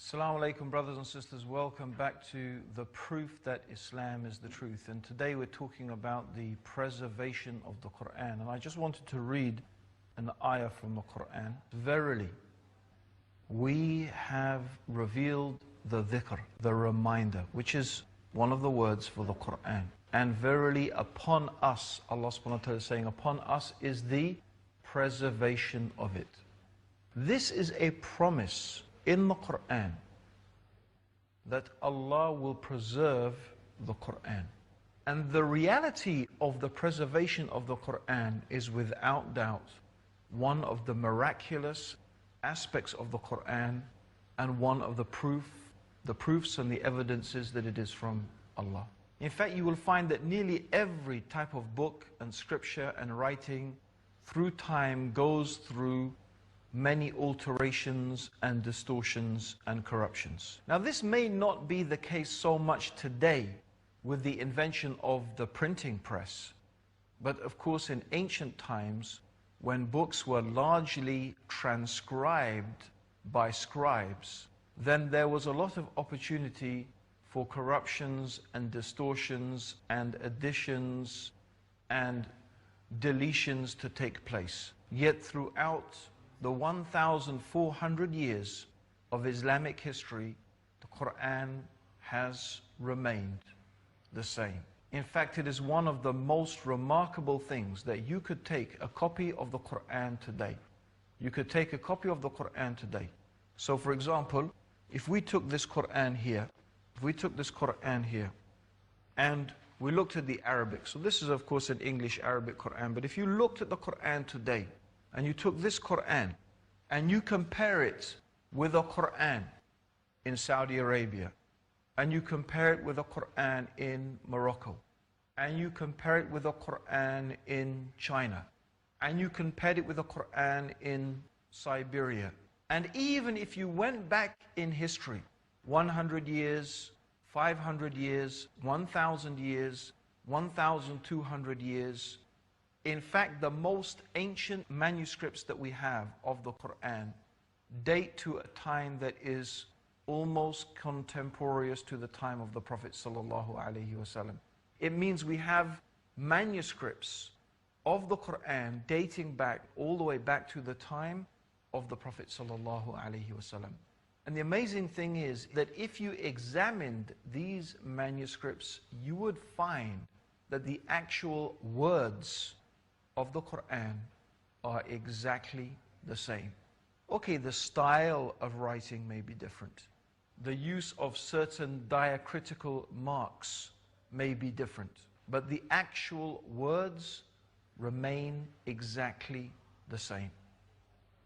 Assalamu alaikum, brothers and sisters. Welcome back to the proof that Islam is the truth. And today we're talking about the preservation of the Quran. And I just wanted to read an ayah from the Quran. Verily, we have revealed the dhikr, the reminder, which is one of the words for the Quran. And verily upon us, Allah subhanahu wa ta'ala is saying, upon us is the preservation of it. This is a promise in the Quran that Allah will preserve the Quran. And the reality of the preservation of the Quran is without doubt one of the miraculous aspects of the Quran and one of the proofs and the evidences that it is from Allah. In fact, you will find that nearly every type of book and scripture and writing through time goes through many alterations and distortions and corruptions. Now, this may not be the case so much today with the invention of the printing press, but of course in ancient times when books were largely transcribed by scribes, then there was a lot of opportunity for corruptions and distortions and additions and deletions to take place. Yet throughout the 1,400 years of Islamic history, the Quran has remained the same. In fact, it is one of the most remarkable things that you could take a copy of the Quran today. You could take a copy of the Quran today. So for example, if we took this Quran here, and we looked at the Arabic, so this is of course an English Arabic Quran, but if you looked at the Quran today, and you took this Quran and you compare it with a Quran in Saudi Arabia, and you compare it with a Quran in Morocco, and you compare it with a Quran in China, and you compared it with a Quran in Siberia, and even if you went back in history 100 years, 500 years, 1,000 years, 1,200 years, in fact, the most ancient manuscripts that we have of the Quran date to a time that is almost contemporaneous to the time of the Prophet ﷺ. It means we have manuscripts of the Quran dating back all the way back to the time of the Prophet ﷺ. And the amazing thing is that if you examined these manuscripts, you would find that the actual words of the Quran are exactly the same. Okay, the style of writing may be different. The use of certain diacritical marks may be different. But the actual words remain exactly the same.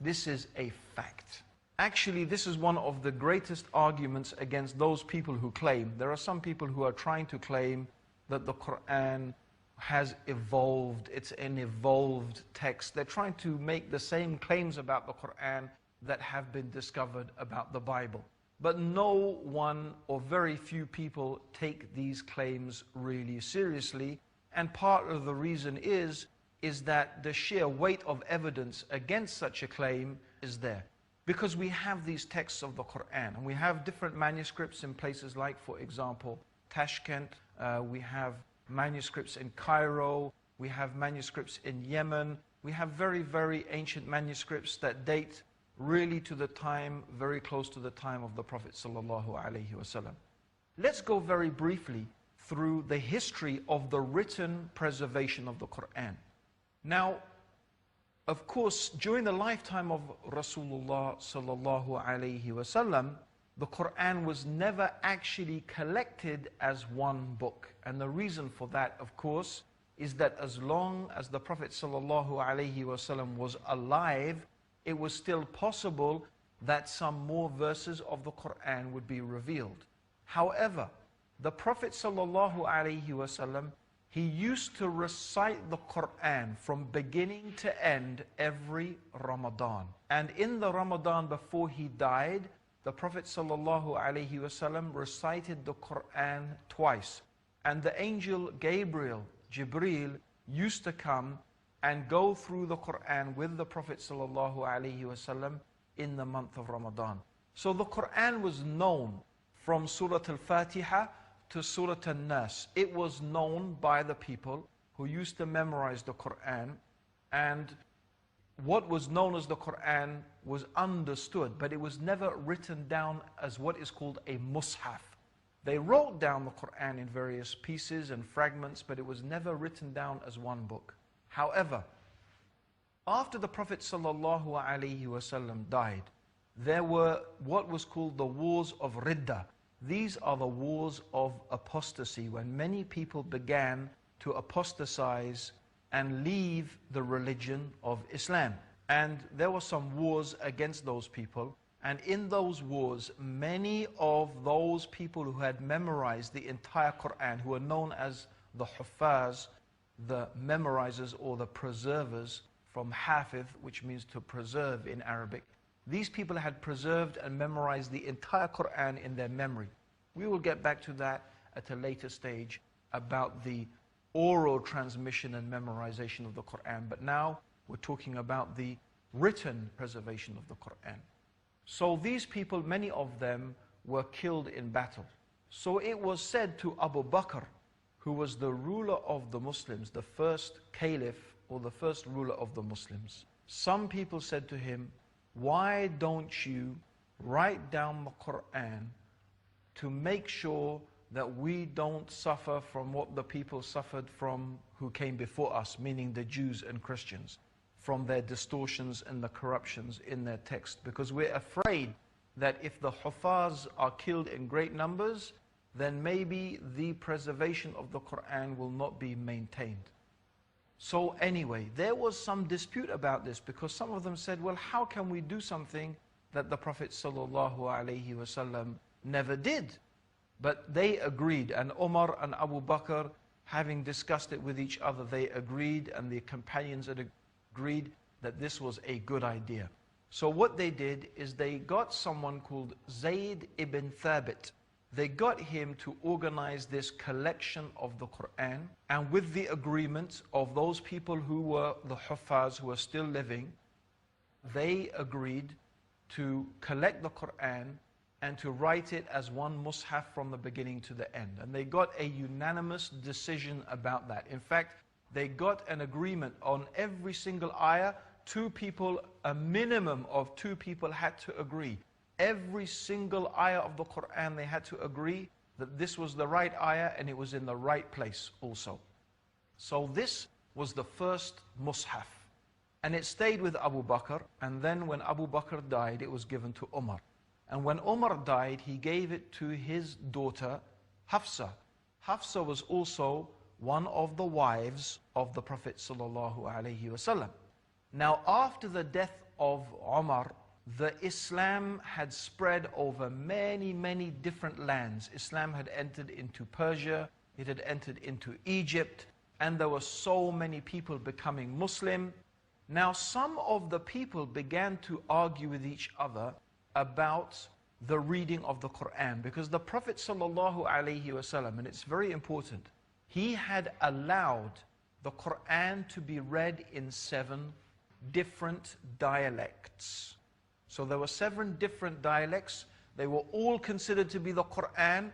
This is a fact. Actually, this is one of the greatest arguments against those people who claim. There are some people who are trying to claim that the Quran has evolved, it's an evolved text. They're trying to make the same claims about the Quran that have been discovered about the Bible. But no one or very few people take these claims really seriously. And part of the reason is that the sheer weight of evidence against such a claim is there. Because we have these texts of the Quran, and we have different manuscripts in places like, for example, Tashkent, we have manuscripts in Cairo, we have manuscripts in Yemen, we have very, very ancient manuscripts that date really to the time, very close to the time of the Prophet ﷺ. Let's go very briefly through the history of the written preservation of the Quran. Now, of course, during the lifetime of Rasulullah ﷺ, the Quran was never actually collected as one book. And the reason for that, of course, is that as long as the Prophet ﷺ was alive, it was still possible that some more verses of the Quran would be revealed. However, the Prophet ﷺ, he used to recite the Quran from beginning to end every Ramadan. And in the Ramadan before he died, the Prophet ﷺ recited the Quran twice. And the angel Gabriel, Jibreel, used to come and go through the Quran with the Prophet ﷺ in the month of Ramadan. So the Quran was known from Surah Al-Fatiha to Surah Al-Nas. It was known by the people who used to memorize the Quran, and what was known as the Quran was understood, but it was never written down as what is called a mushaf. They wrote down the Quran in various pieces and fragments, but it was never written down as one book. However, after the Prophet ﷺ died, there were what was called the wars of Ridda. These are the wars of apostasy, when many people began to apostatize and leave the religion of Islam. And there were some wars against those people. And in those wars, many of those people who had memorized the entire Quran, who were known as the Huffaz, the memorizers or the preservers, from Hafiz, which means to preserve in Arabic. These people had preserved and memorized the entire Quran in their memory. We will get back to that at a later stage about the oral transmission and memorization of the Quran. But now we're talking about the written preservation of the Quran. So these people, many of them were killed in battle. So it was said to Abu Bakr, who was the ruler of the Muslims, the first caliph or the first ruler of the Muslims. Some people said to him, why don't you write down the Quran to make sure that we don't suffer from what the people suffered from who came before us, meaning the Jews and Christians, from their distortions and the corruptions in their text. Because we're afraid that if the Huffaz are killed in great numbers, then maybe the preservation of the Quran will not be maintained. So anyway, there was some dispute about this, because some of them said, well, how can we do something that the Prophet ﷺ never did? But they agreed, and Umar and Abu Bakr, having discussed it with each other, they agreed, and the companions had agreed that this was a good idea. So what they did is they got someone called Zayd ibn Thabit. They got him to organize this collection of the Quran, and with the agreement of those people who were the Huffaz, who were still living, they agreed to collect the Quran and to write it as one mushaf from the beginning to the end. And they got a unanimous decision about that. In fact, they got an agreement on every single ayah. Two people, a minimum of two people had to agree. Every single ayah of the Quran, they had to agree that this was the right ayah and it was in the right place also. So this was the first mushaf. And it stayed with Abu Bakr, and then when Abu Bakr died, it was given to Umar. And when Umar died, he gave it to his daughter, Hafsa. Hafsa was also one of the wives of the Prophet ﷺ. Now, after the death of Umar, the Islam had spread over many, many different lands. Islam had entered into Persia, it had entered into Egypt, and there were so many people becoming Muslim. Now, some of the people began to argue with each other about the reading of the Quran, because the Prophet ﷺ, and it's very important, he had allowed the Quran to be read in 7 different dialects. So there were 7 different dialects. They were all considered to be the Quran,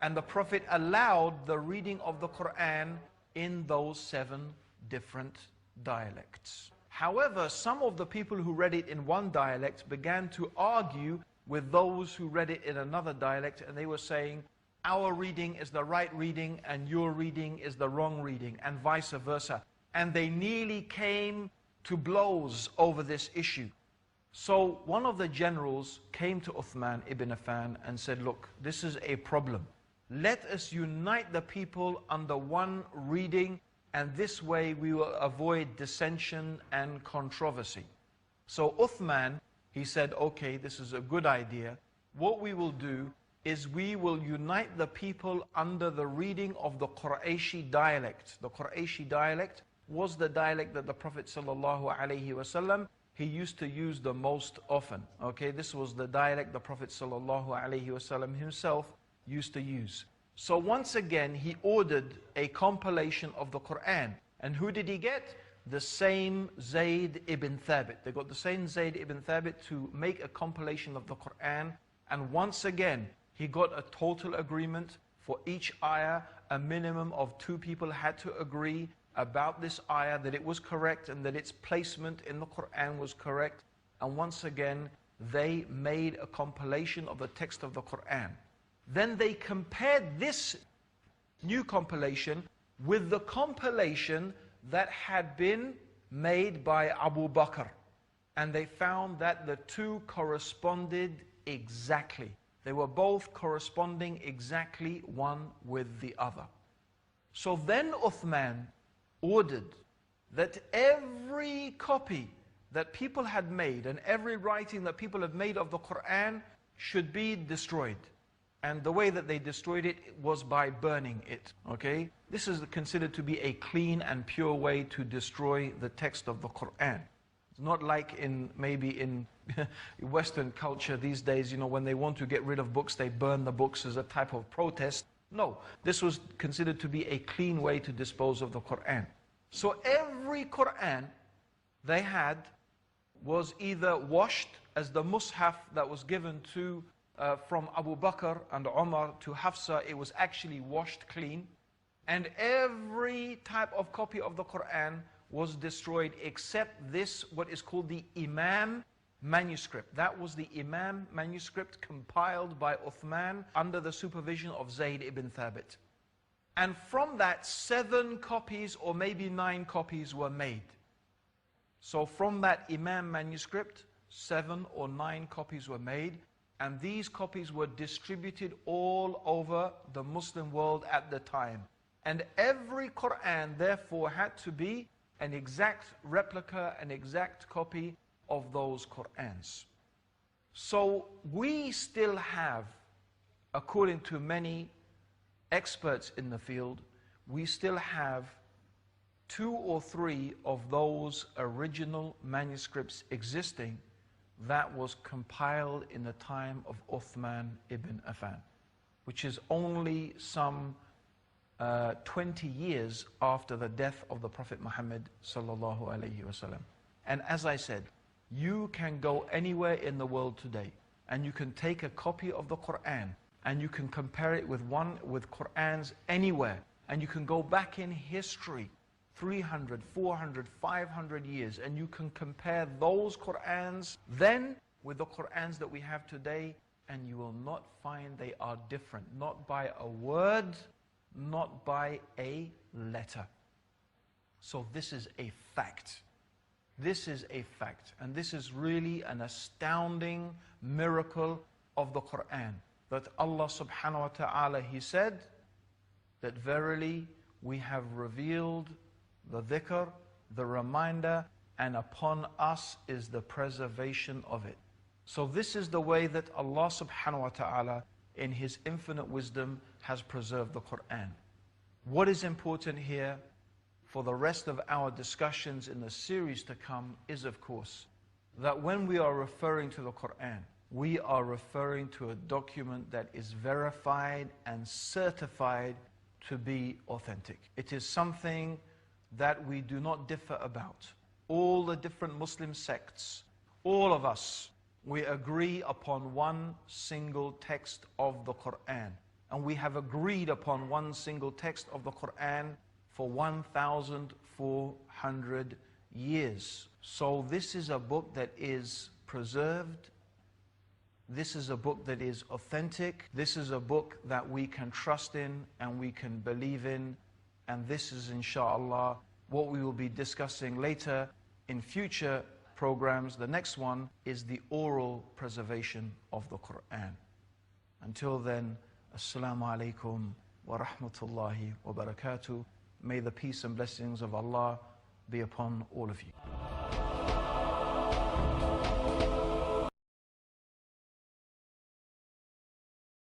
and the Prophet allowed the reading of the Quran in those 7 different dialects. However, some of the people who read it in one dialect began to argue with those who read it in another dialect, and they were saying, our reading is the right reading and your reading is the wrong reading, and vice versa. And they nearly came to blows over this issue. So one of the generals came to Uthman ibn Affan and said, look, this is a problem. Let us unite the people under one reading, and this way we will avoid dissension and controversy. So Uthman, he said, okay, this is a good idea. What we will do is we will unite the people under the reading of the Qurayshi dialect. The Qurayshi dialect was the dialect that the Prophet ﷺ, he used to use the most often. Okay, this was the dialect the Prophet ﷺ himself used to use. So once again, he ordered a compilation of the Quran. And who did he get? the same Zayd ibn Thabit. They got the same Zayd ibn Thabit to make a compilation of the Quran. And once again, he got a total agreement for each ayah. A minimum of 2 people had to agree about this ayah, that it was correct and that its placement in the Quran was correct. And once again, they made a compilation of the text of the Quran. Then they compared this new compilation with the compilation that had been made by Abu Bakr. And they found that the 2 corresponded exactly. They were both corresponding exactly one with the other. So then Uthman ordered that every copy that people had made and every writing that people had made of the Quran should be destroyed. And the way that they destroyed it was by burning it. Okay? This is considered to be a clean and pure way to destroy the text of the Quran. It's not like maybe in Western culture these days, you know, when they want to get rid of books, they burn the books as a type of protest. No, this was considered to be a clean way to dispose of the Quran. So every Quran they had was either washed, as the Mus'haf that was given to from Abu Bakr and Umar to Hafsa, it was actually washed clean. And every type of copy of the Quran was destroyed except this, what is called the Imam manuscript. That was the Imam manuscript compiled by Uthman under the supervision of Zayd ibn Thabit. And from that, 7 copies or maybe 9 copies were made. So from that Imam manuscript, 7 or 9 copies were made. And these copies were distributed all over the Muslim world at the time. And every Quran therefore had to be an exact replica, an exact copy of those Qurans. So we still have, according to many experts in the field, we still have 2 or 3 of those original manuscripts existing that was compiled in the time of Uthman ibn Affan, which is only some 20 years after the death of the Prophet Muhammad sallallahu alaihi wasallam. And as I said, you can go anywhere in the world today and you can take a copy of the Quran and you can compare it with Qurans anywhere, and you can go back in history 300, 400, 500 years, and you can compare those Qurans then with the Qurans that we have today, and you will not find they are different, not by a word, not by a letter. So this is a fact. This is a fact, and this is really an astounding miracle of the Quran, that Allah subhanahu wa ta'ala, He said that verily we have revealed the dhikr, the reminder, and upon us is the preservation of it. So this is the way that Allah subhanahu wa ta'ala in His infinite wisdom has preserved the Quran. What is important here for the rest of our discussions in the series to come is, of course, that when we are referring to the Quran, we are referring to a document that is verified and certified to be authentic. It is something that we do not differ about. All the different Muslim sects, all of us, we agree upon one single text of the Quran. And we have agreed upon one single text of the Quran for 1,400 years. So this is a book that is preserved. This is a book that is authentic. This is a book that we can trust in and we can believe in. And this is, inshallah, what we will be discussing later in future programs. The next one is the oral preservation of the Quran. Until then, Assalamu alaikum wa rahmatullahi wa barakatuh. May the peace and blessings of Allah be upon all of you.